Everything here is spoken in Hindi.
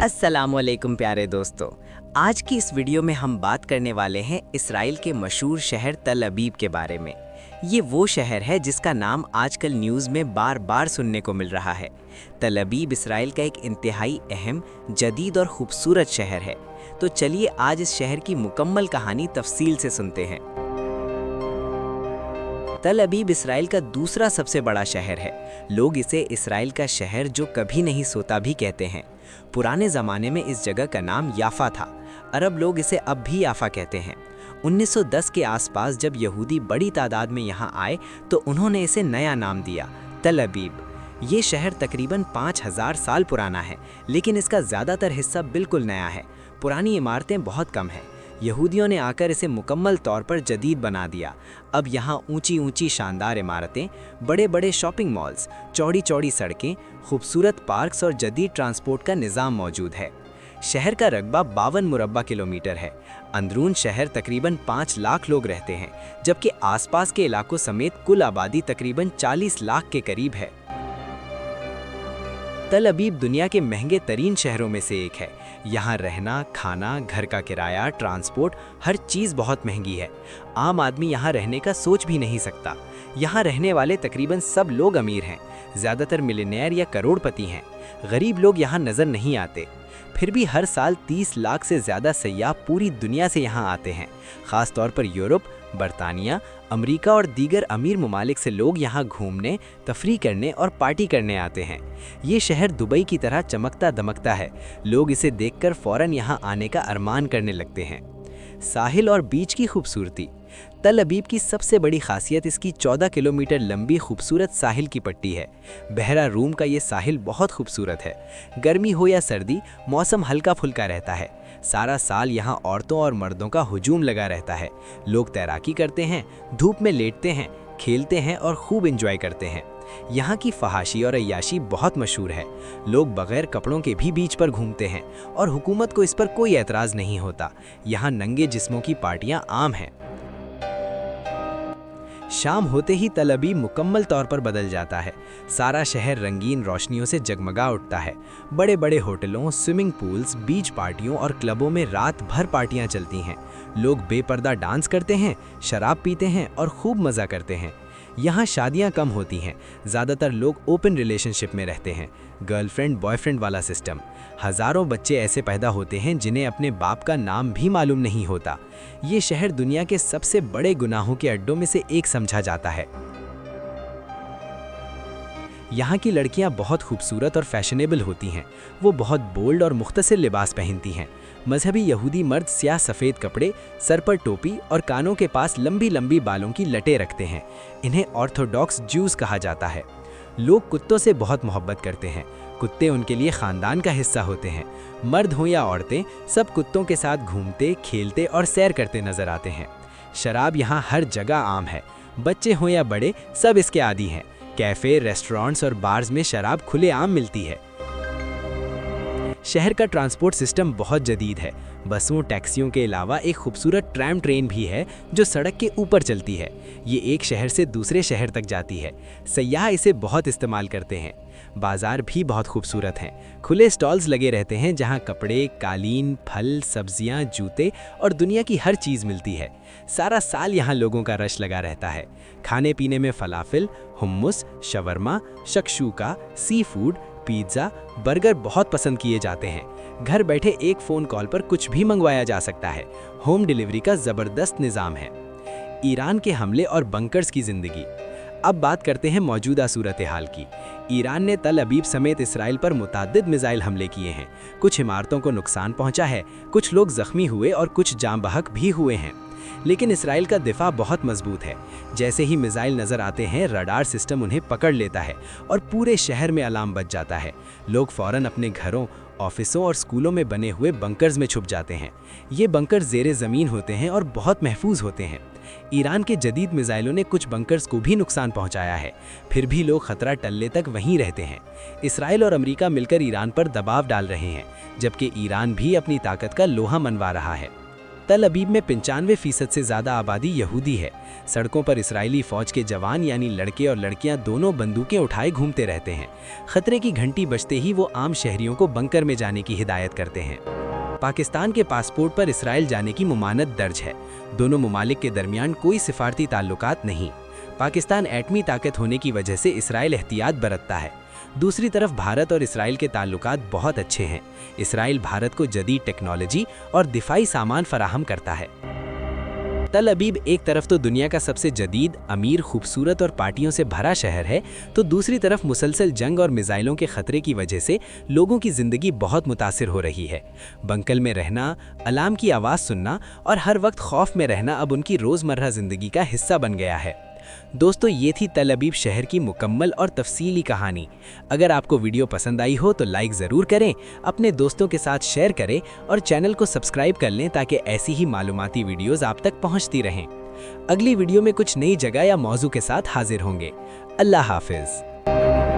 अस्सलाम वालेकुम प्यारे दोस्तों। आज की इस वीडियो में हम बात करने वाले हैं इसराइल के मशहूर शहर तल अबीब के बारे में। ये वो शहर है जिसका नाम आजकल न्यूज़ में बार बार सुनने को मिल रहा है। तल अबीब इसराइल का एक इंतहाई अहम, जदीद और खूबसूरत शहर है। तो चलिए आज इस शहर की मुकम्मल कहानी तफसील से सुनते हैं। तल अबीब इसराइल का दूसरा सबसे बड़ा शहर है। लोग इसे इसराइल का शहर जो कभी नहीं सोता भी कहते हैं। पुराने ज़माने में इस जगह का नाम याफा था। अरब लोग इसे अब भी याफा कहते हैं। 1910 के आसपास जब यहूदी बड़ी तादाद में यहाँ आए तो उन्होंने इसे नया नाम दिया, तल अबीब। ये शहर तकरीबन 5000 साल पुराना है, लेकिन इसका ज़्यादातर हिस्सा बिल्कुल नया है। पुरानी इमारतें बहुत कम हैं। यहूदियों ने आकर इसे मुकम्मल तौर पर जदीद बना दिया। अब यहाँ ऊंची ऊंची शानदार इमारतें, बड़े बड़े शॉपिंग मॉल्स, चौड़ी चौड़ी सड़कें, खूबसूरत पार्क्स और जदीद ट्रांसपोर्ट का निज़ाम मौजूद है। शहर का रकबा 52 मुरब्बा किलोमीटर है। अंदरून शहर तकरीबन 5 लाख लोग रहते हैं, जबकि आसपास के इलाकों समेत कुल आबादी तकरीबन 40 लाख के करीब है। तल अबीब दुनिया के महंगे तरीन शहरों में से एक है। यहाँ रहना, खाना, घर का किराया, ट्रांसपोर्ट, हर चीज़ बहुत महंगी है। आम आदमी यहाँ रहने का सोच भी नहीं सकता। यहाँ रहने वाले तकरीबन सब लोग अमीर हैं, ज़्यादातर मिलियनेयर या करोड़पति हैं। गरीब लोग यहाँ नज़र नहीं आते। फिर भी हर साल 30 लाख से ज़्यादा सयाह पूरी दुनिया से यहाँ आते हैं। ख़ास तौर पर यूरोप, बरतानिया, अमेरिका और दीगर अमीर ममालिक से लोग यहाँ घूमने, तफरीह करने और पार्टी करने आते हैं। ये शहर दुबई की तरह चमकता दमकता है। लोग इसे देखकर फ़ौरन यहाँ आने का अरमान करने लगते हैं। साहिल और बीच की खूबसूरती। तल अबीब की सबसे बड़ी खासियत इसकी 14 किलोमीटर लंबी खूबसूरत साहिल की पट्टी है। बहरा रूम का ये साहिल बहुत खूबसूरत है। गर्मी हो या सर्दी, मौसम हल्का फुल्का रहता है। सारा साल यहाँ औरतों और मर्दों का हुजूम लगा रहता है। लोग तैराकी करते हैं, धूप में लेटते हैं, खेलते हैं और खूब एंजॉय करते हैं। यहाँ की फहाशी और अय्याशी बहुत मशहूर है। लोग बगैर कपड़ों के भी बीच पर घूमते हैं और हुकूमत को इस पर कोई एतराज़ नहीं होता। यहाँ नंगे जिस्मों की पार्टियाँ आम हैं। शाम होते ही तल अबीब मुकम्मल तौर पर बदल जाता है। सारा शहर रंगीन रोशनियों से जगमगा उठता है। बड़े बड़े होटलों, स्विमिंग पूल्स, बीच पार्टियों और क्लबों में रात भर पार्टियां चलती हैं। लोग बेपर्दा डांस करते हैं, शराब पीते हैं और खूब मज़ा करते हैं। यहाँ शादियाँ कम होती हैं। ज़्यादातर लोग ओपन रिलेशनशिप में रहते हैं, गर्लफ्रेंड बॉयफ्रेंड वाला सिस्टम। हज़ारों बच्चे ऐसे पैदा होते हैं जिन्हें अपने बाप का नाम भी मालूम नहीं होता। ये शहर दुनिया के सबसे बड़े गुनाहों के अड्डों में से एक समझा जाता है। यहाँ की लड़कियाँ बहुत खूबसूरत और फैशनेबल होती हैं। वो बहुत बोल्ड और मुख्तसर लिबास पहनती हैं। मजहबी यहूदी मर्द स्याह सफ़ेद कपड़े, सर पर टोपी और कानों के पास लंबी लंबी बालों की लटें रखते हैं। इन्हें ऑर्थोडॉक्स ज्यूज़ कहा जाता है। लोग कुत्तों से बहुत मोहब्बत करते हैं। कुत्ते उनके लिए ख़ानदान का हिस्सा होते हैं। मर्द हों या औरतें, सब कुत्तों के साथ घूमते, खेलते और सैर करते नजर आते हैं। शराब यहाँ हर जगह आम है। बच्चे हों या बड़े, सब इसके आदी हैं। कैफ़े, रेस्टोरेंट्स और बार्स में शराब खुलेआम मिलती है। शहर का ट्रांसपोर्ट सिस्टम बहुत जदीद है। बसों, टैक्सियों के अलावा एक खूबसूरत ट्रैम ट्रेन भी है जो सड़क के ऊपर चलती है। ये एक शहर से दूसरे शहर तक जाती है। सयाह इसे बहुत इस्तेमाल करते हैं। बाज़ार भी बहुत खूबसूरत हैं। खुले स्टॉल्स लगे रहते हैं जहां कपड़े, कालीन, फल, सब्जियां, जूते और दुनिया की हर चीज़ मिलती है। सारा साल यहाँ लोगों का रश लगा रहता है। खाने पीने में फलाफल, हुम्मुस, shawarma, शक्शूका, sea food, pizza, burger बहुत पसंद किए जाते हैं। घर बैठे एक फ़ोन कॉल पर कुछ भी मंगवाया जा सकता है। होम डिलीवरी का ज़बरदस्त निज़ाम है। ईरान के हमले और बंकर्स की ज़िंदगी। अब बात करते हैं मौजूदा सूरत हाल की। ईरान ने तल अबीब समेत इसराइल पर मुतअद्दिद मिसाइल हमले किए हैं। कुछ इमारतों को नुकसान पहुंचा है, कुछ लोग ज़ख्मी हुए और कुछ जाँ बहक भी हुए हैं। लेकिन इसराइल का दिफा बहुत मजबूत है। जैसे ही मिसाइल नज़र आते हैं, रडार सिस्टम उन्हें पकड़ लेता है और पूरे शहर में अलार्म बज जाता है। लोग फ़ौरन अपने घरों, ऑफिसों और स्कूलों में बने हुए बंकर्स में छुप जाते हैं। ये बंकर ज़ेरे ज़मीन होते हैं और बहुत महफूज होते हैं। ईरान के जदीद मिसाइलों ने कुछ बंकर्स को भी नुकसान पहुंचाया है। फिर भी लोग खतरा टलने तक वहीं रहते हैं। इसराइल और अमेरिका मिलकर ईरान पर दबाव डाल रहे हैं, जबकि ईरान भी अपनी ताकत का लोहा मनवा रहा है। तल अबीब में 95% से ज़्यादा आबादी यहूदी है। सड़कों पर इसराइली फ़ौज के जवान यानी लड़के और लड़कियां दोनों बंदूकें उठाए घूमते रहते हैं। खतरे की घंटी बजते ही वो आम शहरियों को बंकर में जाने की हिदायत करते हैं। पाकिस्तान के पासपोर्ट पर इसराइल जाने की मुमानत दर्ज है। दोनों ममालिक के दरमियान कोई सिफारती ताल्लुकात नहीं। पाकिस्तान एटमी ताकत होने की वजह से इसराइल एहतियात बरतता है। दूसरी तरफ भारत और इसराइल के ताल्लुकात बहुत अच्छे हैं। इसराइल भारत को जदीद टेक्नोलॉजी और दिफाई सामान फराहम करता है। तल अबीब एक तरफ तो दुनिया का सबसे जदीद, अमीर, खूबसूरत और पार्टियों से भरा शहर है, तो दूसरी तरफ मुसलसल जंग और मिसाइलों के खतरे की वजह से लोगों की ज़िंदगी बहुत मुतासिर हो रही है। बंकल में रहना, अलार्म की आवाज़ सुनना और हर वक्त खौफ में रहना अब उनकी रोज़मर्रा ज़िंदगी का हिस्सा बन गया है। दोस्तों, ये थी तल अबीब शहर की मुकम्मल और तफसीली कहानी। अगर आपको वीडियो पसंद आई हो तो लाइक ज़रूर करें, अपने दोस्तों के साथ शेयर करें और चैनल को सब्सक्राइब कर लें ताकि ऐसी ही मालूमाती वीडियोज़ आप तक पहुंचती रहें। अगली वीडियो में कुछ नई जगह या मौजू के साथ हाजिर होंगे। अल्लाह हाफिज़।